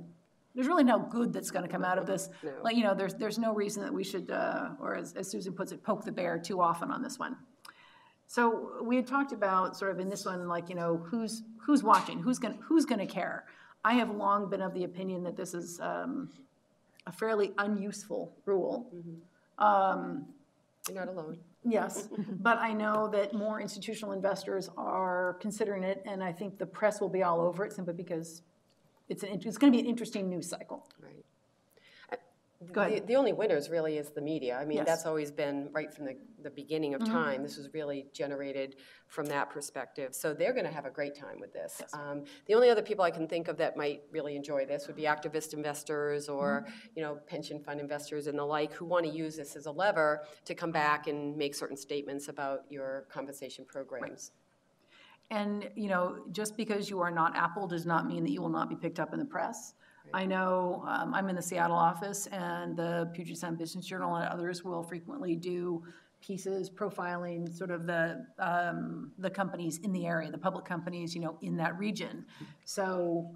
there's really no good that's going to come out of this. No. Like, you know, there's no reason that we should, or as Susan puts it, poke the bear too often on this one. So we had talked about sort of in this one, like, you know, who's watching, who's going to care. I have long been of the opinion that this is a fairly unuseful rule. You're not alone. Yes, but I know that more institutional investors are considering it, and I think the press will be all over it simply because it's going to be an interesting news cycle. Right. Go ahead. The only winners really is the media. I mean, Yes. that's always been right from the beginning of time. This was really generated from that perspective. So they're going to have a great time with this. Yes. The only other people I can think of that might really enjoy this would be activist investors or you know, pension fund investors and the like who want to use this as a lever to come back and make certain statements about your compensation programs. And, you know, just because you are not Apple does not mean that you will not be picked up in the press. I know I'm in the Seattle office, and the Puget Sound Business Journal and others will frequently do pieces profiling sort of the companies in the area, the public companies, you know, in that region. So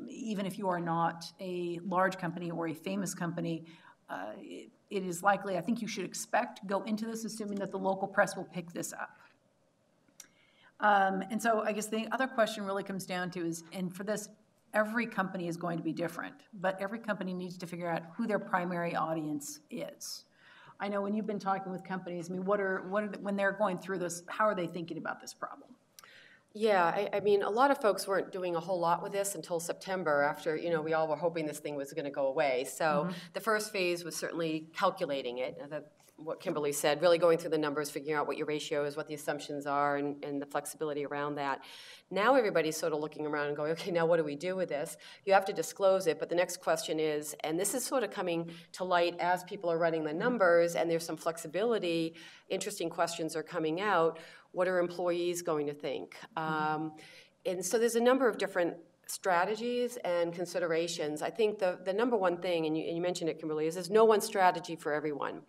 even if you are not a large company or a famous company, it is likely, I think you should go into this assuming that the local press will pick this up. And so I guess the other question really comes down to is, and for this, every company is going to be different, but every company needs to figure out who their primary audience is. I know when you've been talking with companies, I mean, when they're going through this, how are they thinking about this problem? Yeah, I mean, a lot of folks weren't doing a whole lot with this until September after, you know, we all were hoping this thing was going to go away. So the first phase was certainly calculating it, what Kimberley said, really going through the numbers, figuring out what your ratio is, what the assumptions are, and the flexibility around that. Now everybody's sort of looking around and going, okay, now what do we do with this? You have to disclose it, but the next question is, and this is sort of coming to light as people are running the numbers and there's some flexibility, interesting questions are coming out, what are employees going to think? And so there's a number of different strategies and considerations. I think the number one thing, and you mentioned it, Kimberley, is there's no one strategy for everyone.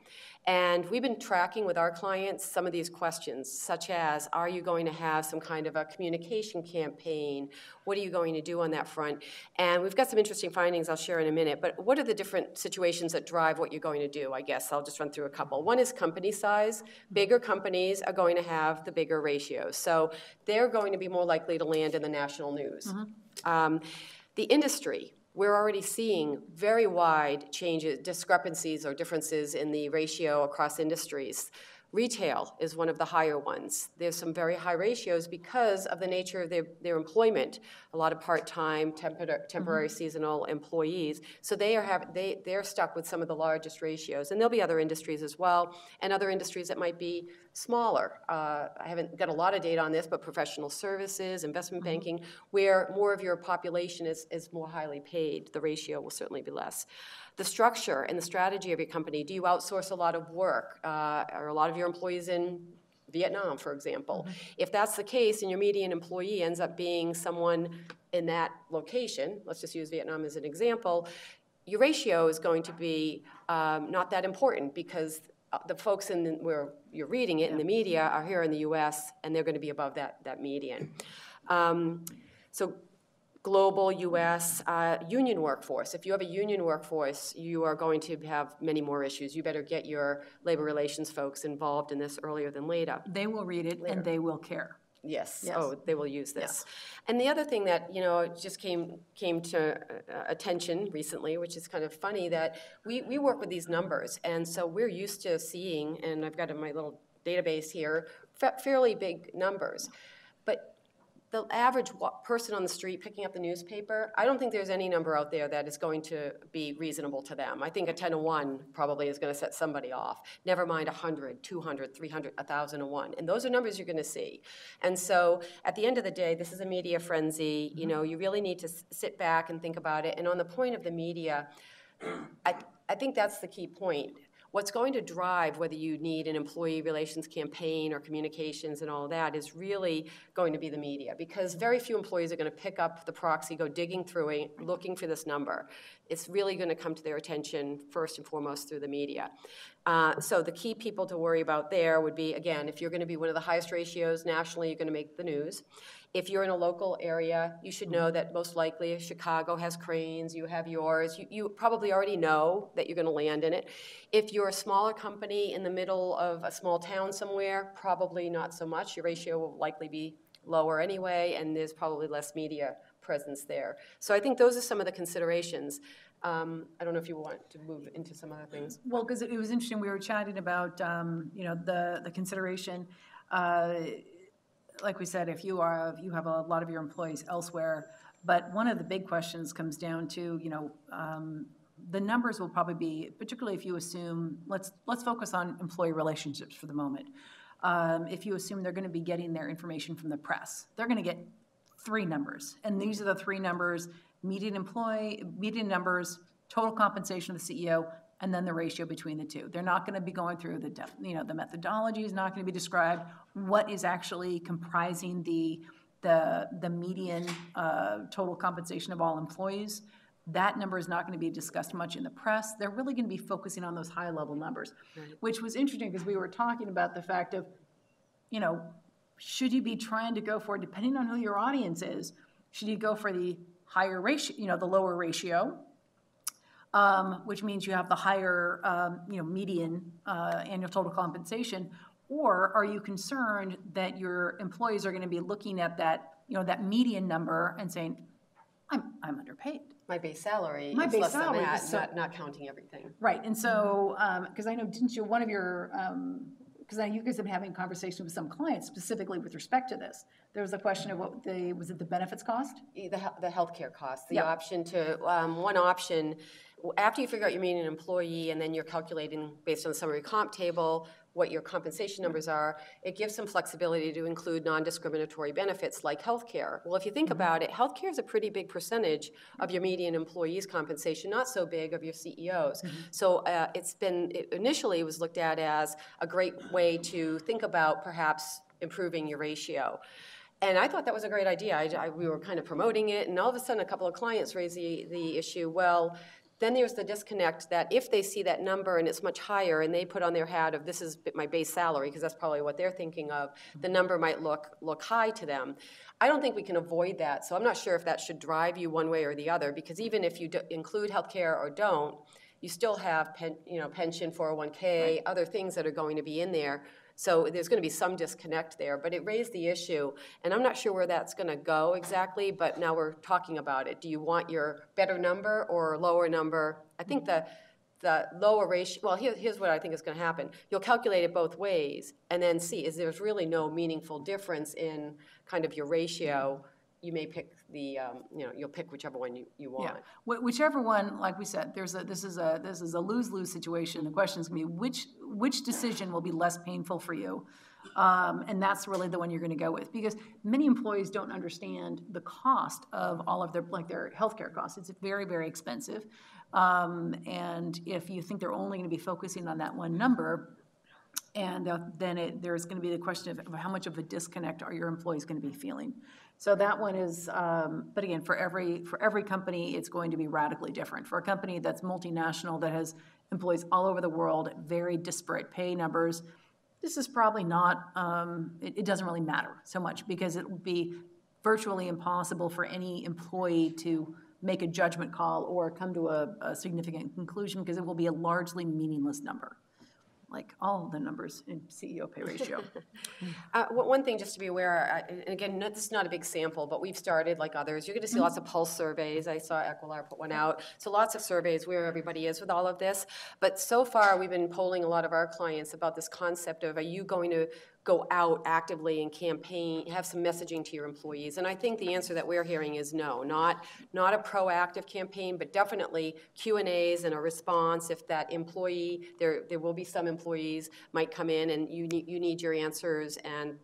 And we've been tracking with our clients some of these questions, such as, are you going to have some kind of a communication campaign? What are you going to do on that front? And we've got some interesting findings I'll share in a minute, but what are the different situations that drive what you're going to do? I guess I'll just run through a couple. One is company size. Bigger companies are going to have the bigger ratios. So they're going to be more likely to land in the national news. The industry, we're already seeing very wide changes, discrepancies or differences in the ratio across industries. Retail is one of the higher ones. There's some very high ratios because of the nature of their employment. A lot of part-time, temporary seasonal employees. So they're stuck with some of the largest ratios. And there'll be other industries as well, and other industries that might be smaller. I haven't got a lot of data on this, but professional services, investment banking, where more of your population is more highly paid, the ratio will certainly be less. The structure and the strategy of your company. Do you outsource a lot of work? Are a lot of your employees in Vietnam, for example? If that's the case and your median employee ends up being someone in that location, let's just use Vietnam as an example, your ratio is going to be not that important because the folks where you're reading it in the media are here in the US and they're going to be above that median. So global U.S. Union workforce. If you have a union workforce, you are going to have many more issues. You better get your labor relations folks involved in this earlier than later. They will read it and they will care. Yes. Oh, they will use this. And the other thing that, you know, just came to attention recently, which is kind of funny, that we work with these numbers, and so we're used to seeing, and I've got in my little database here, fairly big numbers. But the average person on the street picking up the newspaper, I don't think there's any number out there that is going to be reasonable to them. I think a 10 to 1 probably is going to set somebody off. Never mind 100, 200, 300, 1,000 to 1. And those are numbers you're going to see. And so at the end of the day, this is a media frenzy. You know, you really need to sit back and think about it. And on the point of the media, I think that's the key point. What's going to drive whether you need an employee relations campaign or communications and all of that is really going to be the media, because very few employees are going to pick up the proxy, go digging through it, looking for this number. It's really going to come to their attention first and foremost through the media. So the key people to worry about there would be, again, if you're going to be one of the highest ratios nationally, you're going to make the news. If you're in a local area, you should know that most likely Chicago has cranes, you have yours. You probably already know that you're going to land in it. If you're a smaller company in the middle of a small town somewhere, probably not so much. Your ratio will likely be lower anyway, and there's probably less media presence there. So I think those are some of the considerations. I don't know if you want to move into some other things. Well, because it was interesting, we were chatting about, the consideration. Like we said, if you have a lot of your employees elsewhere, but one of the big questions comes down to, the numbers will probably be, particularly if you assume, let's focus on employee relationships for the moment. If you assume they're going to be getting their information from the press, they're going to get 3 numbers, and these are the 3 numbers: median numbers, total compensation of the CEO, and then the ratio between the two. They're not going to be going through the methodology is not going to be described. What is actually comprising the median total compensation of all employees? That number is not going to be discussed much in the press. They're really going to be focusing on those high-level numbers, which was interesting because we were talking about the fact of, should you be trying to go for, depending on who your audience is, should you go for the higher ratio, the lower ratio, which means you have the higher, median annual total compensation, or are you concerned that your employees are going to be looking at that, that median number and saying, I'm underpaid. My base salary My is base less salary than that, is so- not counting everything. Right, and so, because I know, didn't you, one of your, because you guys have been having conversations with some clients specifically with respect to this. There was a question of was it the benefits cost? The healthcare costs, the Yeah. option to, one option, after you figure out your median employee and then you're calculating based on the summary comp table what your compensation numbers are, it gives some flexibility to include non-discriminatory benefits like healthcare. Well, if you think about it, healthcare is a pretty big percentage of your median employee's compensation, not so big of your CEOs. So initially it was looked at as a great way to think about perhaps improving your ratio. And I thought that was a great idea. We were kind of promoting it, and all of a sudden a couple of clients raised the issue, well, then there's the disconnect that if they see that number and it's much higher and they put on their hat of this is my base salary, because that's probably what they're thinking of, the number might look high to them. I don't think we can avoid that, so I'm not sure if that should drive you one way or the other, because even if you include healthcare or don't, you still have pension, 401k, right, other things that are going to be in there. So there's going to be some disconnect there, but it raised the issue, and I'm not sure where that's going to go exactly, but now we're talking about it. Do you want your better number or lower number? I think the lower ratio, well, here's what I think is going to happen. You'll calculate it both ways and then see, is there's really no meaningful difference in kind of your ratio. You may pick you'll pick whichever one you want. Yeah, whichever one, like we said, this is a lose-lose situation. The question is going to be which decision will be less painful for you, and that's really the one you're going to go with, because many employees don't understand the cost of all of their healthcare costs. It's very, very expensive, and if you think they're only going to be focusing on that one number, and then there's going to be the question of how much of a disconnect are your employees going to be feeling. So that one is, but again, for every company, it's going to be radically different. For a company that's multinational, that has employees all over the world, very disparate pay numbers, this is probably not, it doesn't really matter so much, because it would be virtually impossible for any employee to make a judgment call or come to a significant conclusion, because it will be a largely meaningless number, like all the numbers in CEO pay ratio. One thing just to be aware, and again, this is not a big sample, but we've started like others. You're going to see lots of pulse surveys. I saw Equilar put one out. So lots of surveys where everybody is with all of this. But so far, we've been polling a lot of our clients about this concept of, are you going to go out actively and campaign, have some messaging to your employees? And I think the answer that we're hearing is no, not a proactive campaign, but definitely Q&As and a response. If that employee, there will be some employees might come in and you need your answers and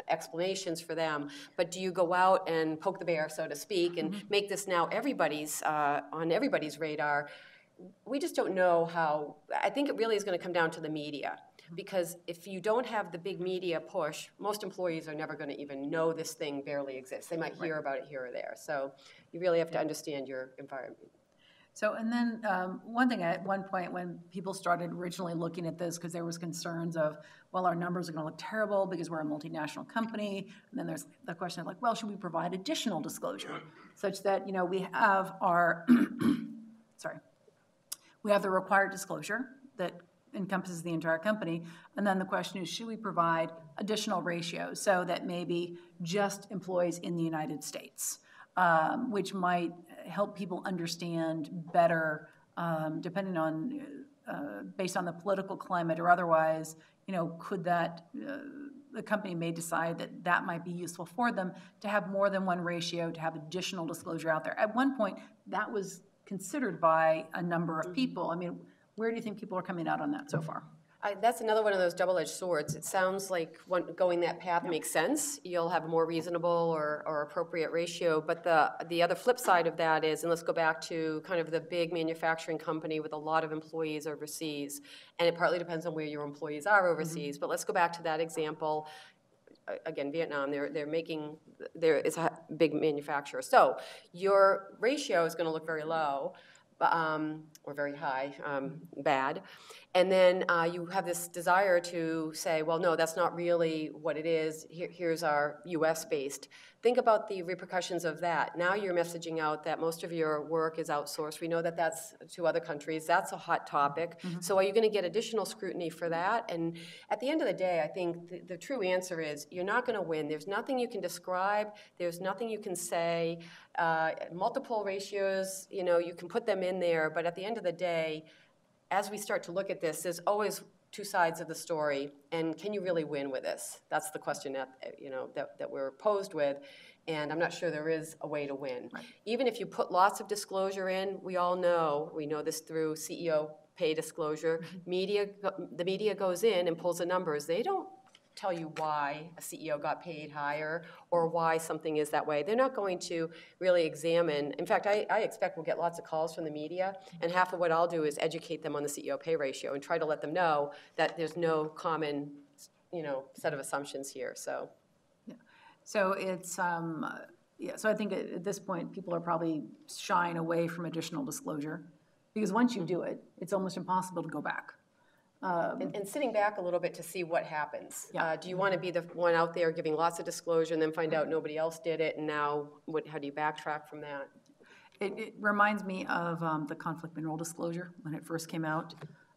explanations for them, but do you go out and poke the bear, so to speak, and make this now on everybody's radar? We just don't know how. I think it really is going to come down to the media. Because if you don't have the big media push, most employees are never going to even know this thing barely exists. They might hear about it here or there. So you really have to understand your environment. So, and then one thing at one point when people started originally looking at this, because there was concerns of, well, our numbers are going to look terrible because we're a multinational company. And then there's the question of like, well, should we provide additional disclosure such that, you know, we have our, sorry, we have the required disclosure that encompasses the entire company. And then the question is, should we provide additional ratios so that maybe just employees in the United States, which might help people understand better, depending on, based on the political climate or otherwise, you know, could that, the company may decide that that might be useful for them to have more than one ratio, to have additional disclosure out there. At one point, that was considered by a number of people. I mean, where do you think people are coming out on that so far? That's another one of those double-edged swords. It sounds like going that path makes sense. You'll have a more reasonable or appropriate ratio. But the other flip side of that is, and let's go back to kind of the big manufacturing company with a lot of employees overseas, and it partly depends on where your employees are overseas. But let's go back to that example. Again, Vietnam, there is a big manufacturer. So your ratio is going to look very low, or very high, bad. And then you have this desire to say, well, no, that's not really what it is. Here's our US-based. Think about the repercussions of that. Now you're messaging out that most of your work is outsourced. We know that that's to other countries. That's a hot topic. So are you going to get additional scrutiny for that? And at the end of the day, I think the true answer is you're not going to win. There's nothing you can describe. There's nothing you can say. Multiple ratios, you know, you can put them in there. But at the end of the day, as we start to look at this, there's always two sides of the story, and can you really win with this? That's the question that, you know, that we're posed with, and I'm not sure there is a way to win. Right. Even if you put lots of disclosure in, we know this through CEO pay disclosure, the media goes in and pulls the numbers. They don't tell you why a CEO got paid higher or why something is that way. They're not going to really examine. In fact, I expect we'll get lots of calls from the media, and half of what I'll do is educate them on the CEO pay ratio and try to let them know that there's no common, you know, set of assumptions here. So, yeah. So it's yeah. So I think at this point, people are probably shying away from additional disclosure because once you do it, it's almost impossible to go back. And sitting back a little bit to see what happens. Yeah. Do you want to be the one out there giving lots of disclosure and then find out nobody else did it, and now how do you backtrack from that? It reminds me of the conflict mineral disclosure when it first came out.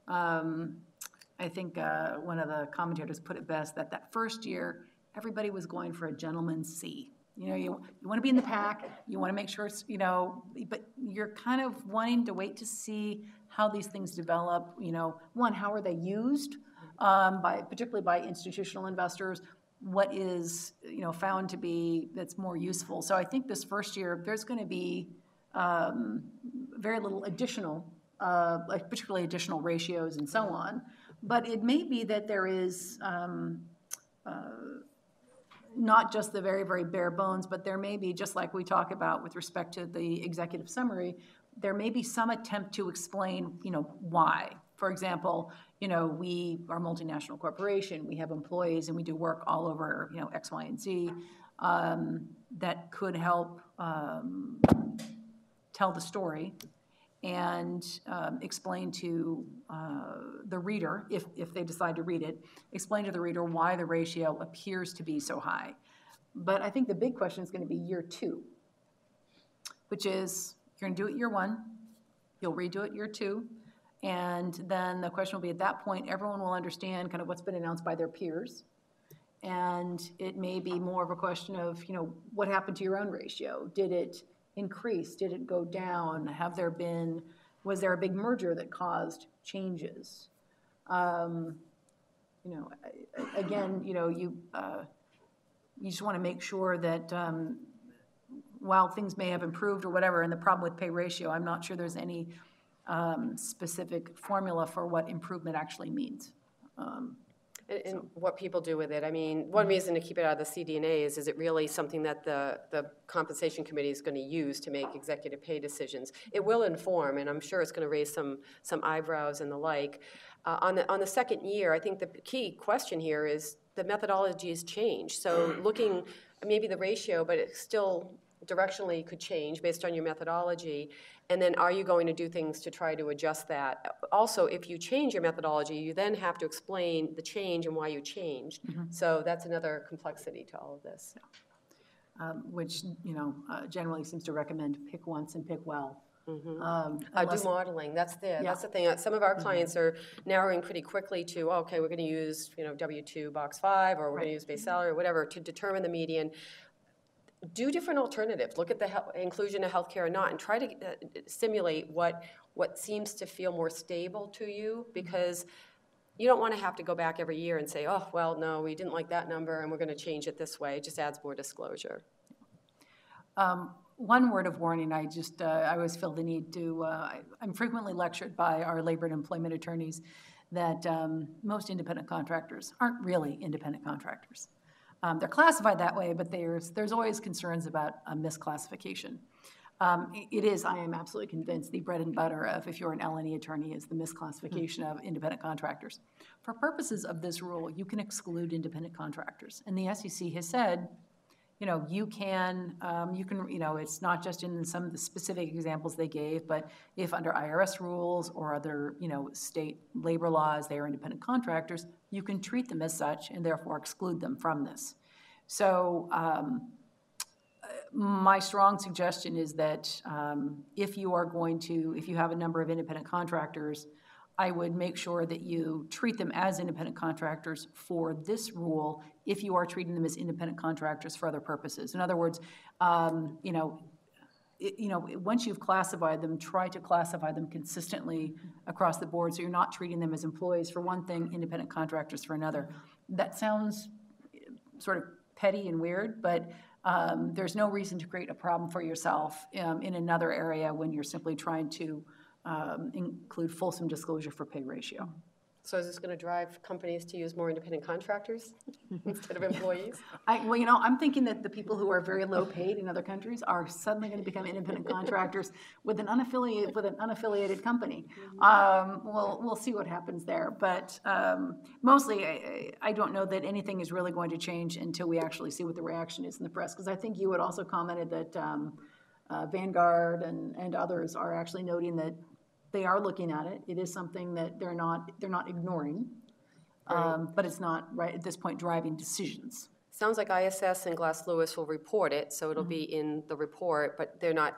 I think one of the commentators put it best that first year, everybody was going for a gentleman's C. You know, you want to be in the pack, you want to make sure it's, you know, but you're kind of wanting to wait to see how these things develop. You know, one, how are they used, particularly by institutional investors? What is, you know, found to be that's more useful? So I think this first year, there's going to be very little additional, like particularly additional ratios and so on. But it may be that there is not just the very, very bare bones, but there may be, just like we talk about with respect to the executive summary, there may be some attempt to explain, you know, why. For example, you know, we are a multinational corporation, we have employees, and we do work all over, you know, X, Y, and Z that could help tell the story and explain to the reader, if they decide to read it, explain to the reader why the ratio appears to be so high. But I think the big question is going to be year 2, which is you're going to do it year 1, you'll redo it year 2, and then the question will be at that point, everyone will understand kind of what's been announced by their peers, and it may be more of a question of, you know, what happened to your own ratio? Did it increase? Did it go down? Was there a big merger that caused changes? You know, again, you know, you just want to make sure that while things may have improved or whatever, and the problem with pay ratio, I'm not sure there's any specific formula for what improvement actually means. And what people do with it. I mean, one reason to keep it out of the CD&A is it really something that the compensation committee is going to use to make executive pay decisions? It will inform, and I'm sure it's going to raise some eyebrows and the like. On the second year, I think the key question here is the methodology has changed. So looking, maybe the ratio, but it's still directionally could change based on your methodology, and then are you going to do things to try to adjust that? Also, if you change your methodology, you then have to explain the change and why you changed. So that's another complexity to all of this. Which, generally seems to recommend pick once and pick well. Do modeling, that's the thing. Some of our clients are narrowing pretty quickly to, okay, we're going to use, W-2 box 5, or we're going to use base salary or whatever to determine the median. Do different alternatives. Look at the inclusion of healthcare or not, and try to simulate what seems to feel more stable to you, because you don't want to have to go back every year and say, oh, well, no, we didn't like that number and we're going to change it this way. It just adds more disclosure. One word of warning, I always feel the need to, I'm frequently lectured by our labor and employment attorneys that most independent contractors aren't really independent contractors. They're classified that way, but there's always concerns about a misclassification. It is, I am absolutely convinced, the bread and butter of if you're an L&E attorney is the misclassification of independent contractors. For purposes of this rule, you can exclude independent contractors. And the SEC has said, you can, it's not just in some of the specific examples they gave, but if under IRS rules or other, state labor laws, they are independent contractors, you can treat them as such and therefore exclude them from this. So my strong suggestion is that if you have a number of independent contractors, I would make sure that you treat them as independent contractors for this rule if you are treating them as independent contractors for other purposes. In other words, once you've classified them, try to classify them consistently across the board so you're not treating them as employees for one thing, independent contractors for another. That sounds sort of petty and weird, but there's no reason to create a problem for yourself in another area when you're simply trying to include fulsome disclosure for pay ratio. So is this going to drive companies to use more independent contractors instead of employees? I'm thinking that the people who are very low paid in other countries are suddenly going to become independent contractors with an unaffiliated company. We'll see what happens there, but mostly I don't know that anything is really going to change until we actually see what the reaction is in the press. Because I think you had also commented that Vanguard and others are actually noting that they are looking at it. It is something that they're not ignoring, but it's not right at this point driving decisions. Sounds like ISS and Glass Lewis will report it, so it'll be in the report, but they're not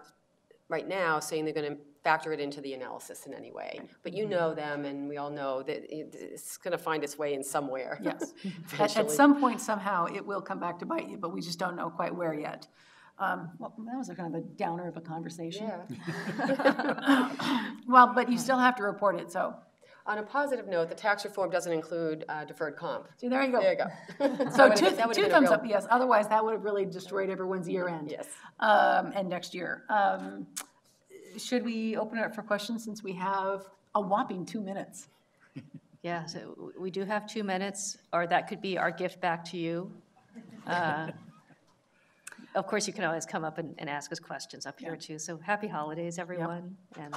right now saying they're going to factor it into the analysis in any way. But you know them, and we all know that it's going to find its way in somewhere. Yes. At some point, somehow, it will come back to bite you, but we just don't know quite where yet. Well, that was a kind of a downer of a conversation. Yeah. Well, but you still have to report it, so. On a positive note, the tax reform doesn't include deferred comp. See, there you go. There you go. So two thumbs up, yes. Otherwise, that would have really destroyed everyone's year end. Yes. And next year. Should we open it up for questions since we have a whopping 2 minutes? Yeah, so we do have 2 minutes, or that could be our gift back to you. Of course, you can always come up and ask us questions up here too. So happy holidays, everyone. Yep. And